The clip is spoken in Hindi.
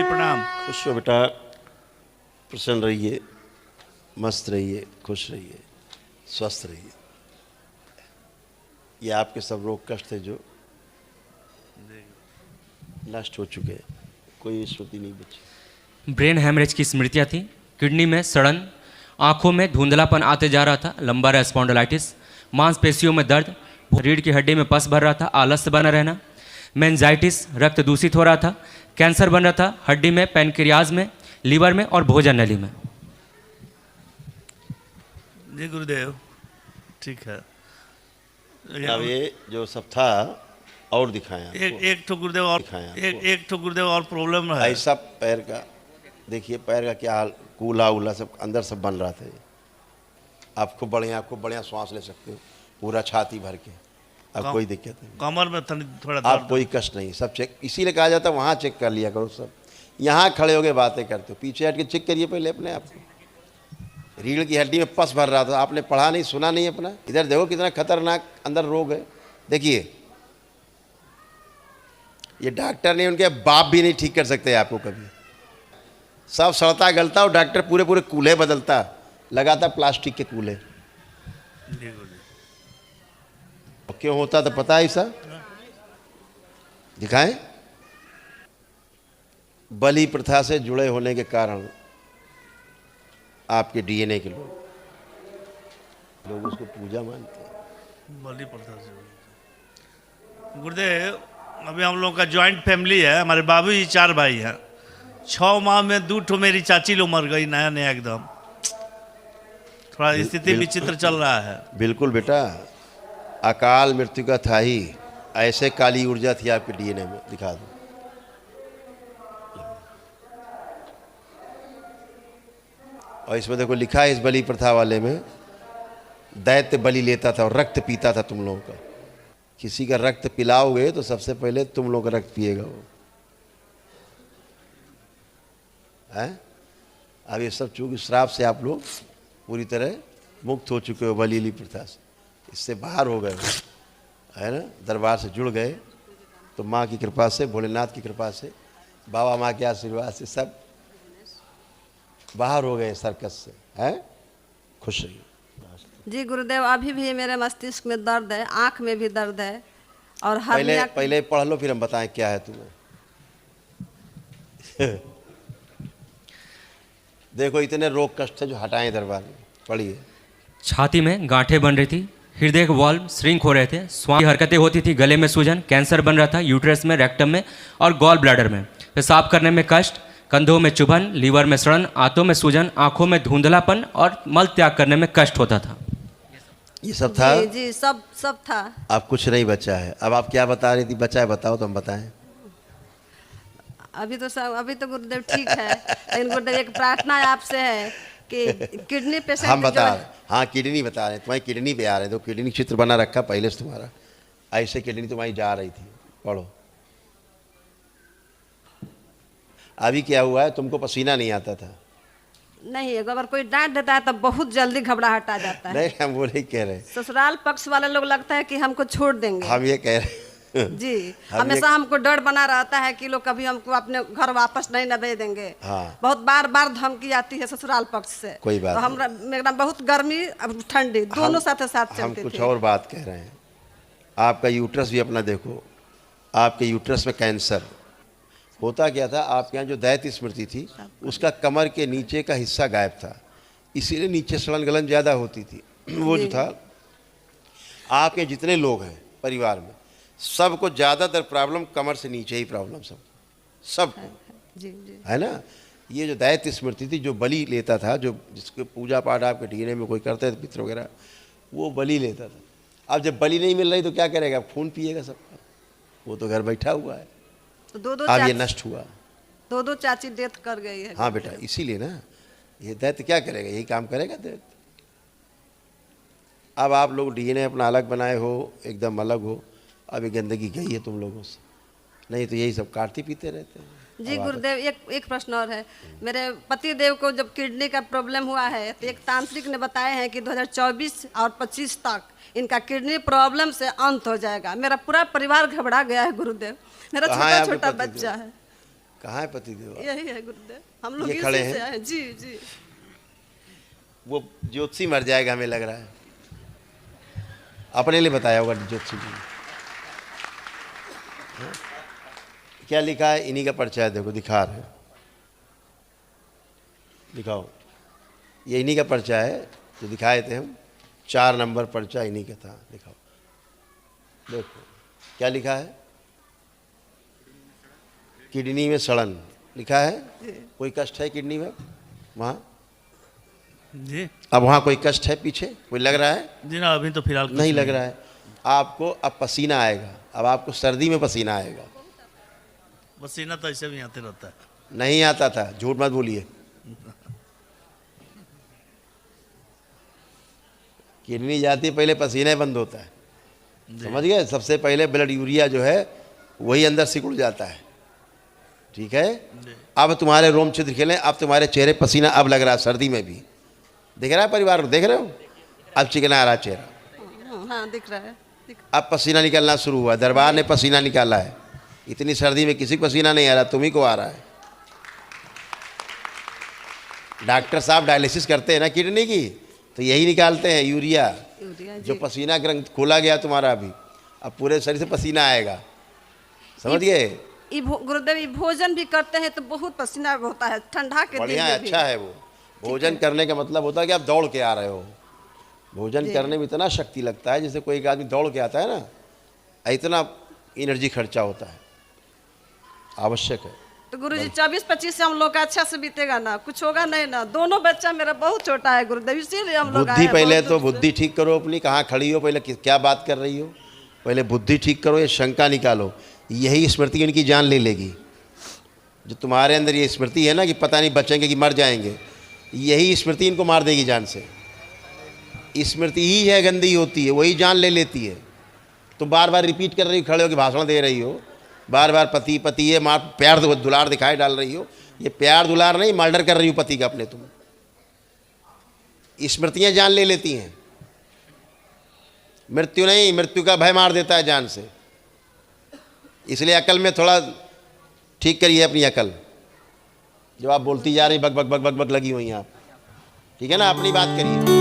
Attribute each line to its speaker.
Speaker 1: जी प्रणाम।
Speaker 2: खुश हो बेटा, प्रसन्न रहिए, मस्त रहिए, खुश रहिए, स्वस्थ रहिए। ये आपके सब रोग कष्ट थे जो नष्ट हो चुके हैं, कोई स्मृति नहीं बची।
Speaker 3: ब्रेन हैमरेज की स्मृतियाँ थी, किडनी में सड़न, आंखों में धुंधलापन आते जा रहा था, लंबा स्पॉन्डिलाइटिस, मांसपेशियों में दर्द, रीढ़ की हड्डी में पस भर रहा था, आलस्य बना रहना, मेंजाइटिस, रक्त दूषित हो रहा था, कैंसर बन रहा था हड्डी में, पैनक्रियाज में, लीवर में और भोजन नली में।
Speaker 1: जी गुरुदेव, ठीक है।
Speaker 2: अब ये जो सब था और दिखाया
Speaker 1: एक ठो गुरुदेव और
Speaker 2: दिखाया
Speaker 1: एक ठो गुरुदेव और प्रॉब्लम है।
Speaker 2: ऐसा पैर का देखिए, पैर का क्या हाल, कूला उला सब अंदर सब बन रहा था। ये आप खूब बढ़िया श्वास ले सकते हो पूरा छाती भर के, अब कोई दिक्कत नहीं,
Speaker 1: कमर में थोड़ा
Speaker 2: आप कोई कष्ट नहीं, सब चेक। इसीलिए कहा जाता है वहाँ चेक कर लिया करो सब। यहाँ खड़े होके बातें करते हो, पीछे हट के चेक करिए पहले अपने आप को। रीढ़ की हड्डी में पस भर रहा था, आपने पढ़ा नहीं सुना नहीं अपना। इधर देखो कितना खतरनाक अंदर रोग है। देखिए ये डॉक्टर नहीं, उनके बाप भी नहीं ठीक कर सकते आपको कभी। सब सड़ता गलता और डॉक्टर पूरे पूरे कूल्हे बदलता, लगाता प्लास्टिक के कूल्हे। क्यों होता तो पता है ऐसा, दिखाएं। बलि प्रथा से जुड़े होने के कारण आपके डीएनए के लोग उसको पूजा मानते हैं।
Speaker 1: बलि प्रथा से। गुरुदेव, अभी हम लोग का जॉइंट फैमिली है, हमारे बाबू जी 4 भाई हैं। 6 माह में 2 ठो मेरी चाची लोग मर गई, नया नया एकदम। थोड़ा स्थिति विचित्र चल रहा है।
Speaker 2: बिल्कुल बेटा, अकाल मृत्यु का था ही, ऐसे काली ऊर्जा थी आपके डीएनए में। दिखा दो। और इसमें देखो लिखा है, इस बलि प्रथा वाले में दैत्य बलि लेता था और रक्त पीता था तुम लोगों का। किसी का रक्त पिलाओगे तो सबसे पहले तुम लोगों का रक्त पिएगा वो है। अब ये सब चूंकि श्राप से आप लोग पूरी तरह मुक्त हो चुके हो बलि प्रथा से, इससे बाहर हो गए है ना, दरबार से जुड़ गए तो माँ की कृपा से, भोलेनाथ की कृपा से, बाबा माँ के आशीर्वाद से सब बाहर हो गए सर्कस से, हैं। खुश रहिए।
Speaker 4: जी गुरुदेव, अभी भी मेरे मस्तिष्क में दर्द है, आँख में भी दर्द है और
Speaker 2: पहले पढ़ लो फिर हम बताएं क्या है तुम्हें। देखो इतने रोग कष्ट है जो हटाएं दरबार में। पढ़िए।
Speaker 3: छाती में गांठें बन रही थी, हृदय के वाल्व श्रिंक हो रहे थे, श्वास की हरकतें होती थी, गले में सूजन, कैंसर बन रहा था यूट्रस में, रेक्टम में और गॉल ब्लैडर में, पेशाब करने में कष्ट, कंधों में चुभन, लीवर में सड़न, आंतों में सूजन, आंखों में धुंधलापन और मल त्याग करने में कष्ट होता था।
Speaker 2: ये सब था।
Speaker 4: जी, जी सब था।
Speaker 2: अब कुछ नहीं बचा है। अब आप क्या बता रही थी, बचा है बताओ तो हम बताएं।
Speaker 4: अभी तो गुरुदेव ठीक है, लेकिन गुरुदेव एक प्रार्थना आपसे है कि किडनी पेशेंट
Speaker 2: हम बता रहे, हाँ किडनी बता रहे हैं, तुम्हारी किडनी पे आ रहे हैं, तो किडनी चित्र बना रखा पहले से तुम्हारा, ऐसे किडनी तुम्हारी जा रही थी। पढ़ो। अभी क्या हुआ है, तुमको पसीना नहीं आता था?
Speaker 4: नहीं, अगर कोई डांट देता है तो बहुत जल्दी घबराहट आ जाता है।
Speaker 2: नहीं, हम वो नहीं कह रहे।
Speaker 4: ससुराल पक्ष वाले लोग लगता है कि हमको छोड़ देंगे।
Speaker 2: हम ये कह रहे
Speaker 4: जी, हमेशा हमको डर बना रहता है कि लोग कभी हमको अपने घर वापस नहीं न भेज देंगे।
Speaker 2: हाँ।
Speaker 4: बहुत बार धमकी आती है ससुराल पक्ष से।
Speaker 2: कोई बात
Speaker 4: तो हम एकदम बहुत गर्मी अब ठंडी दोनों साथ चलती
Speaker 2: हम कुछ और बात कह रहे हैं। आपका यूट्रस भी अपना देखो, आपके यूट्रस में कैंसर। होता क्या था, आपके यहाँ जो दैत्य स्मृति थी उसका कमर के नीचे का हिस्सा गायब था, इसीलिए नीचे सड़न गलन ज़्यादा होती थी। वो जो था, आपके जितने लोग हैं परिवार में सबको ज़्यादातर प्रॉब्लम कमर से नीचे ही प्रॉब्लम सब है ना। ये जो दैत्य स्मृति थी, जो बलि लेता था, जो जिसके पूजा पाठ आपके डीएनए में कोई करते थे पितृ वगैरह, वो बलि लेता था। अब जब बलि नहीं मिल रही तो क्या करेगा, खून पिएगा सबका। वो तो घर बैठा हुआ है।
Speaker 4: तो दो
Speaker 2: अब ये नष्ट हुआ,
Speaker 4: दो चाची डेथ कर गई है।
Speaker 2: हाँ बेटा, इसीलिए ना ये दैत्य क्या करेगा, यही काम करेगा दैत्य। अब आप लोग डीएनए अपना अलग बनाए हो, एकदम अलग हो। अब ये गंदगी गई है तुम लोगों से, नहीं तो यही सब काटते पीते रहते हैं।
Speaker 4: जी गुरुदेव, एक प्रश्न और है। मेरे पति देव को जब किडनी का प्रॉब्लम हुआ है तो एक तांत्रिक ने बताया है कि 2024 और 25 तक इनका किडनी प्रॉब्लम से अंत हो जाएगा। मेरा पूरा परिवार घबरा गया है गुरुदेव, मेरा छोटा छोटा बच्चा है।
Speaker 2: कहाँ है पतिदेव?
Speaker 4: यही है गुरुदेव, हम लोग
Speaker 2: ये
Speaker 4: इसी
Speaker 2: खड़े
Speaker 4: से
Speaker 2: हैं?
Speaker 4: आए हैं। जी जी।
Speaker 2: वो ज्योतिषी मर जाएगा हमें लग रहा है, अपने लिए बताया होगा ज्योतिषी जी ने। हाँ? क्या लिखा है? इन्हीं का पर्चा है, देखो दिखा रहे हैं, दिखाओ। ये इन्हीं का पर्चा है जो दिखाए थे हम, 4 नंबर पर्चा इन्हीं का था, दिखाओ। देखो क्या लिखा है? किडनी में सड़न लिखा है। कोई कष्ट है किडनी में वहाँ?
Speaker 1: जी
Speaker 2: अब वहाँ कोई कष्ट है पीछे? कोई लग रहा है?
Speaker 1: जी ना, अभी तो फिलहाल कुछ
Speaker 2: नहीं लग रहा है। आपको अब पसीना आएगा, अब आपको सर्दी में पसीना आएगा।
Speaker 1: पसीना तो ऐसे भी आते रहता है।
Speaker 2: नहीं आता था, झूठ मत बोलिए। किडनी जाती है पहले पसीना बंद होता है, समझ गए? सबसे पहले ब्लड यूरिया जो है वही अंदर सिकुड़ जाता है, ठीक है? अब तुम्हारे रोम छिद्र खिले, अब तुम्हारे चेहरे पसीना अब लग रहा है, सर्दी में भी दिख रहा है। परिवार देख रहे हो? अब चिकना आ रहा है चेहरा,
Speaker 4: हाँ दिख रहा है।
Speaker 2: अब पसीना निकलना शुरू हुआ। दरबार ने पसीना निकाला है, इतनी सर्दी में किसी को पसीना नहीं आ रहा, तुम्ही को आ रहा है। डॉक्टर साहब डायलिसिस करते हैं ना किडनी की, तो यही निकालते हैं, यूरिया। जो पसीना ग्रंथ खोला गया तुम्हारा अभी, अब पूरे शरीर से पसीना आएगा, समझ गए?
Speaker 4: गुरुदेव ये भोजन भी करते हैं तो बहुत पसीना होता है ठंडा के दिन
Speaker 2: बढ़िया,
Speaker 4: में भी।
Speaker 2: अच्छा है वो। भोजन करने का मतलब होता है कि आप दौड़ के आ रहे हो। भोजन करने में इतना शक्ति लगता है, जैसे कोई एक आदमी दौड़ के आता है ना, इतना एनर्जी खर्चा होता है, आवश्यक है।
Speaker 4: तो गुरुजी 24-25 से हम लोग का अच्छा से बीतेगा ना, कुछ होगा नहीं ना? दोनों बच्चा मेरा बहुत छोटा है गुरुदेव, इसीलिए हम लोग
Speaker 2: बुद्धि पहले तो बुद्धि ठीक करो अपनी, कहाँ खड़ी हो, पहले क्या बात कर रही हो, पहले बुद्धि ठीक करो, ये शंका निकालो। यही स्मृति इनकी जान ले लेगी। जो तुम्हारे अंदर ये स्मृति है ना कि पता नहीं बचेंगे कि मर जाएंगे, यही स्मृति इनको मार देगी जान से। स्मृति ही है गंदी होती है, वही जान ले लेती है। तुम बार बार रिपीट कर रही हो, खड़े होकर भाषण दे रही हो, बार बार पति पति ये मार प्यार दुलार दिखाई डाल रही हो। ये प्यार दुलार नहीं, मर्डर कर रही हो पति का अपने तुम। स्मृतियाँ जान ले लेती हैं, मृत्यु नहीं, मृत्यु का भय मार देता है जान से। इसलिए अकल में थोड़ा ठीक करिए अपनी अकल। जो आप बोलती जा रही बक बक बक बक बक लगी हुई हैं आप, ठीक है ना? अपनी बात करिए।